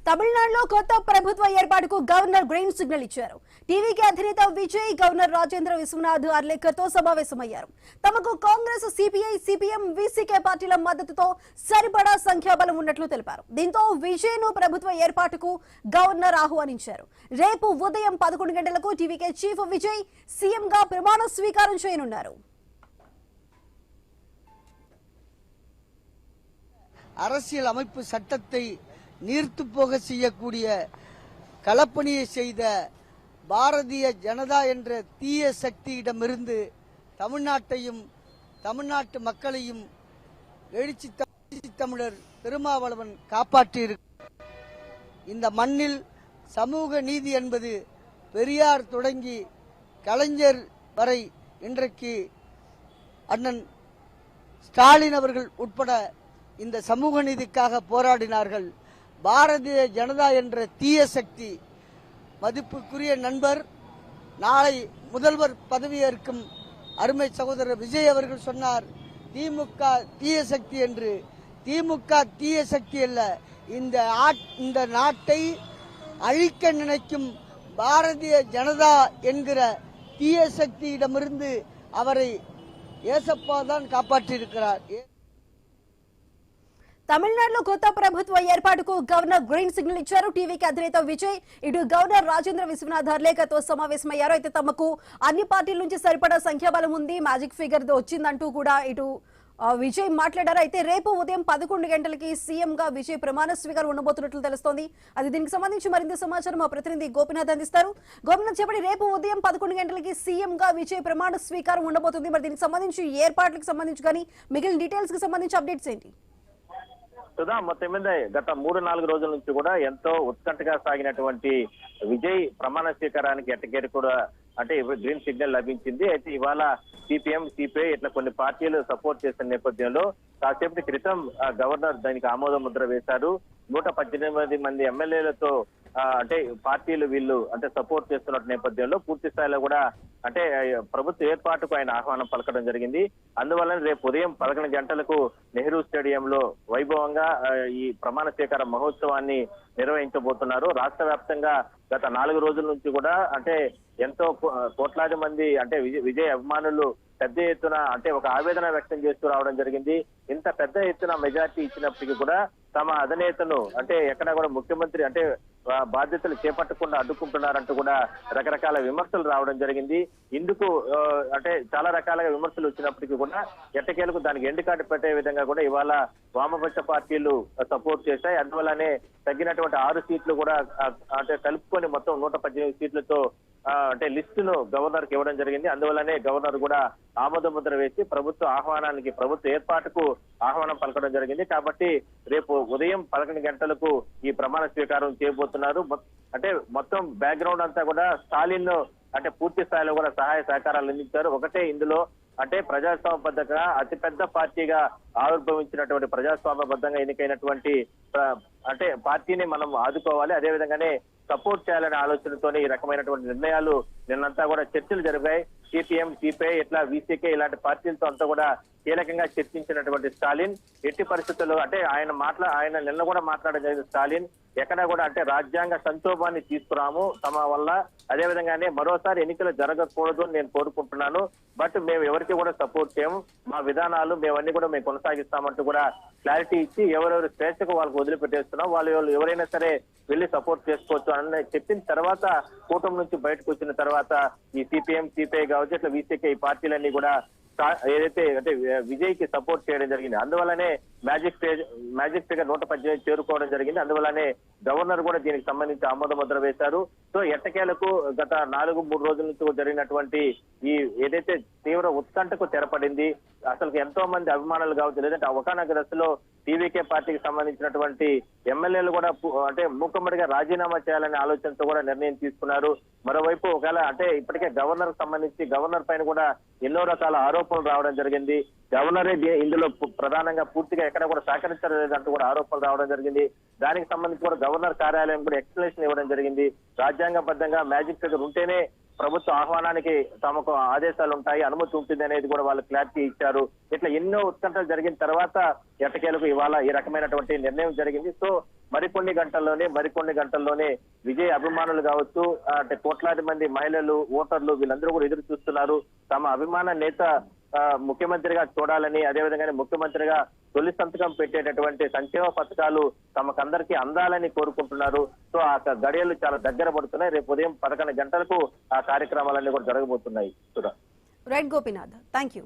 తమిళనాడులో కొత్త ప్రభుత్వ ఏర్పాటుకు గవర్నర్ గ్రీన్ సిగ్నల్ ఇచ్చారు. టీవీకి అధినేత విజయ్ గవర్నర్ రాజేంద్ర విశ్వనాథ్ అర్లేకర్తో సమావేశమయ్యారు. తమకు కాంగ్రెస్, సిపిఐ, సిపిఎం, విసికే పార్టీల మద్దతుతో సరిపడా సంఖ్యాబలం ఉన్నట్లు తెలిపారు. దీంతో విజయ్ ను ప్రభుత్వ ఏర్పాటుకు గవర్నర్ ఆహ్వానించారు. రేపు ఉదయం 11 గంటలకు టీవీకే చీఫ్ విజయ్ సీఎంగా ప్రమాణ స్వీకారం చేయనున్నారు. அரசியல் அமைப்பு சட்டத்தை நீர்த்து போக செய்யக்கூடிய களப்பணியை செய்த பாரதிய ஜனதா என்ற தீய சக்தியிடமிருந்து தமிழ்நாட்டையும் தமிழ்நாட்டு மக்களையும் எழுச்சி தமிழர் திருமாவளவன் காப்பாற்றியிருக்கிறார். இந்த மண்ணில் சமூக நீதி என்பது பெரியார் தொடங்கி கலைஞர் வரை இன்றைக்கு அண்ணன் ஸ்டாலின் அவர்கள் உட்பட இந்த சமூக நீதிக்காக போராடினார்கள். பாரதிய ஜனதா என்ற தீய சக்தி மதிப்புக்குரிய நண்பர் நாளை முதல்வர் பதவியேற்கும் அருமை சகோதரர் விஜய் அவர்கள் சொன்னார், திமுக தீய சக்தி என்று. திமுக தீய சக்தி அல்ல, இந்த நாட்டை அழிக்க நினைக்கும் பாரதிய ஜனதா என்கிற தீய சக்தியிடமிருந்து அவரை ஏசப்பா தான் காப்பாற்றியிருக்கிறார். తమిళనాడులో కొత్త ప్రభుత్వ ఏర్పాటుకు గవర్నర్ గ్రీన్ సిగ్నల్ ఇచ్చారు. టీవీకి అధినేత విజయ్ ఇటు గవర్నర్ రాజేంద్ర విశ్వనాథ్ అర్లేకర్తో సమావేశమయ్యారు. అయితే తమకు అన్ని పార్టీల నుంచి సరిపడా సంఖ్యాబలం ఉంది, మ్యాజిక్ ఫిగర్ వచ్చిందంటూ కూడా ఇటు విజయ్ మాట్లాడారు. అయితే రేపు ఉదయం 11 గంటలకి సీఎం గా విజయ్ ప్రమాణ స్వీకారం ఉండబోతున్నట్లు తెలుస్తోంది. అది దీనికి సంబంధించి మరింత సమాచారం మా ప్రతినిధి గోపినాథ్ అందిస్తారు. గోపినాథ్ చెప్పండి, రేపు ఉదయం 11 గంటలకి సీఎం గా విజయ్ ప్రమాణ స్వీకారం ఉండబోతుంది. మరి దీనికి సంబంధించి ఏర్పాట్లకు సంబంధించి కానీ మిగిలిన డీటెయిల్స్ కి సంబంధించి అప్డేట్స్ ఏంటి? సుధా, మొత్తం మీద గత 3-4 రోజుల నుంచి కూడా ఎంతో ఉత్కంఠగా సాగినటువంటి విజయ్ ప్రమాణ స్వీకారానికి ఎట్టకేరు కూడా అంటే గ్రీన్ సిగ్నల్ లభించింది. అయితే ఇవాళ సిపిఎం, సిపిఐ ఇట్లా కొన్ని పార్టీలు సపోర్ట్ చేసిన నేపథ్యంలో కాసేపటి క్రితం గవర్నర్ దానికి ఆమోద ముద్ర వేశారు. 118 మంది ఎమ్మెల్యేలతో అంటే పార్టీలు వీళ్ళు అంటే సపోర్ట్ చేస్తున్న నేపథ్యంలో పూర్తి స్థాయిలో కూడా అంటే ప్రభుత్వ ఏర్పాటుకు ఆయన ఆహ్వానం పలకడం జరిగింది. అందువల్ల రేపు ఉదయం 11 గంటలకు నెహ్రూ స్టేడియంలో వైభవంగా ఈ ప్రమాణ స్వీకార మహోత్సవాన్ని నిర్వహించబోతున్నారు. రాష్ట్ర వ్యాప్తంగా గత 4 రోజుల నుంచి కూడా అంటే ఎంతో కోట్లాది మంది అంటే విజయ్ అభిమానులు పెద్ద ఎత్తున అంటే ఒక ఆవేదన వ్యక్తం చేస్తూ రావడం జరిగింది. ఇంత పెద్ద ఎత్తున మెజార్టీ ఇచ్చినప్పటికీ కూడా తమ అధినేతను అంటే ఎక్కడ కూడా ముఖ్యమంత్రి అంటే బాధ్యతలు చేపట్టకుండా అడ్డుకుంటున్నారంటూ కూడా రకరకాల విమర్శలు రావడం జరిగింది. ఇందుకు అంటే చాలా రకాలుగా విమర్శలు వచ్చినప్పటికీ కూడా ఎట్టకేలకు దానికి ఎండ్ కార్డు పెట్టే విధంగా కూడా ఇవాళ వామపక్ష పార్టీలు సపోర్ట్ చేశాయి. అందువల్లనే తగ్గినటువంటి 6 సీట్లు కూడా అంటే కలుపుకొని మొత్తం 118 సీట్లతో అంటే లిస్టును గవర్నర్ కి ఇవ్వడం జరిగింది. అందువల్లనే గవర్నర్ కూడా ఆమోద ముద్ర వేసి ప్రభుత్వ ఆహ్వానానికి ప్రభుత్వ ఏర్పాటుకు ఆహ్వానం పలకడం జరిగింది. కాబట్టి రేపు ఉదయం 11 గంటలకు ఈ ప్రమాణ స్వీకారం చేయబోతున్నారు. అంటే మొత్తం బ్యాక్గ్రౌండ్ అంతా కూడా స్టాలిన్ అంటే పూర్తి స్థాయిలో కూడా సహాయ సహకారాలు అందించారు. ఒకటే ఇందులో అంటే ప్రజాస్వామ్యబద్ధంగా అతిపెద్ద పార్టీగా ఆవిర్భవించినటువంటి ప్రజాస్వామ్యబద్ధంగా ఎన్నికైనటువంటి అంటే పార్టీని మనం ఆదుకోవాలి, అదేవిధంగానే సపోర్ట్ చేయాలనే ఆలోచనతోనే ఈ రకమైనటువంటి నిర్ణయాలు నిన్నంతా కూడా చర్చలు జరిగాయి. సిపిఎం, సిపిఐ ఇట్లా విసికే ఇలాంటి పార్టీలతో అంతా కూడా కీలకంగా చర్చించినటువంటి స్టాలిన్ ఎట్టి పరిస్థితుల్లో అంటే ఆయన నిన్న కూడా మాట్లాడడం జరిగింది. స్టాలిన్ ఎక్కడా కూడా అంటే రాజ్యాంగ సంక్షోభాన్ని తీసుకురాము తమ వల్ల, అదేవిధంగానే మరోసారి ఎన్నికలు జరగకూడదు అని నేను కోరుకుంటున్నాను. బట్ మేము ఎవరికి కూడా సపోర్ట్ చేయము, మా విధానాలు మేమన్నీ కూడా మేము కొనసాగిస్తామంటూ కూడా క్లారిటీ ఇచ్చి ఎవరెవరు స్వేచ్ఛకు వాళ్ళకు వదిలిపెట్టేస్తున్నాం, వాళ్ళు ఎవరైనా సరే వెళ్ళి సపోర్ట్ చేసుకోవచ్చు అని చెప్పిన తర్వాత కూటమి నుంచి బయటకు వచ్చిన తర్వాత ఈ సిపిఎం, సిపిఐ కావచ్చు ఇట్లా విసికే ఈ పార్టీలన్నీ కూడా ఏదైతే అంటే విజయ్ కి సపోర్ట్ చేయడం జరిగింది. అందువల్లనే మ్యాజిక్ ఫిగర్ 118 చేరుకోవడం జరిగింది. అందువల్లనే గవర్నర్ కూడా దీనికి సంబంధించి ఆమోద ముద్ర వేశారు. సో ఎట్టకేలకు గత 4-3 రోజుల నుంచి జరిగినటువంటి ఈ ఏదైతే తీవ్ర ఉత్కంఠకు తెరపడింది, అసలు ఎంతో మంది అభిమానులు కావచ్చు లేదంటే ఒకనొక దశలో టీవీకే పార్టీకి సంబంధించినటువంటి ఎమ్మెల్యేలు కూడా అంటే మూకమ్మడిగా రాజీనామా చేయాలనే ఆలోచనతో కూడా నిర్ణయం తీసుకున్నారు. మరోవైపు ఒకవేళ అంటే ఇప్పటికే గవర్నర్ సంబంధించి గవర్నర్ పైన కూడా ఎన్నో రకాల ఆరోపణలు రావడం జరిగింది. గవర్నరే ఇందులో ప్రధానంగా పూర్తిగా ఎక్కడ కూడా సహకరించలేదంటూ కూడా ఆరోపణలు రావడం జరిగింది. దానికి సంబంధించి కూడా గవర్నర్ కార్యాలయం కూడా ఎక్స్ప్లెనేషన్ ఇవ్వడం జరిగింది. రాజ్యాంగబద్ధంగా మ్యాజిక్ ఫిగర్ ఉంటేనే ప్రభుత్వ ఆహ్వానానికి తమకు ఆదేశాలు ఉంటాయి, అనుమతి ఉంటుంది అనేది కూడా వాళ్ళు క్లారిటీ ఇచ్చారు. ఇట్లా ఎన్నో ఉత్కంఠలు జరిగిన తర్వాత ఎట్టకేలకు ఇవాళ ఈ రకమైనటువంటి నిర్ణయం జరిగింది. సో మరికొన్ని గంటల్లోనే విజయ్ అభిమానులు కావచ్చు, అంటే కోట్లాది మంది మహిళలు, ఓటర్లు వీళ్ళందరూ కూడా ఎదురు చూస్తున్నారు. తమ అభిమాన నేత ముఖ్యమంత్రిగా చూడాలని, అదేవిధంగా ముఖ్యమంత్రిగా తొలి సంతకం పెట్టేటటువంటి సంక్షేమ పథకాలు తమకందరికీ అందాలని కోరుకుంటున్నారు. సో ఆ గడియలు చాలా దగ్గర పడుతున్నాయి. రేపు ఉదయం 11 గంటలకు ఆ కార్యక్రమాలన్నీ కూడా జరగబోతున్నాయి. Right Gopinath, thank you.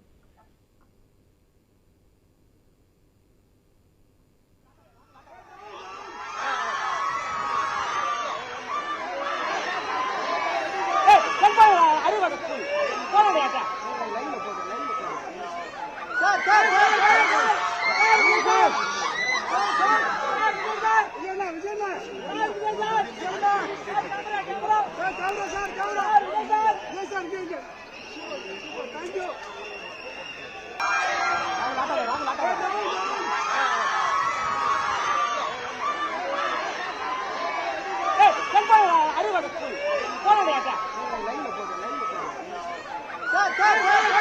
Sir,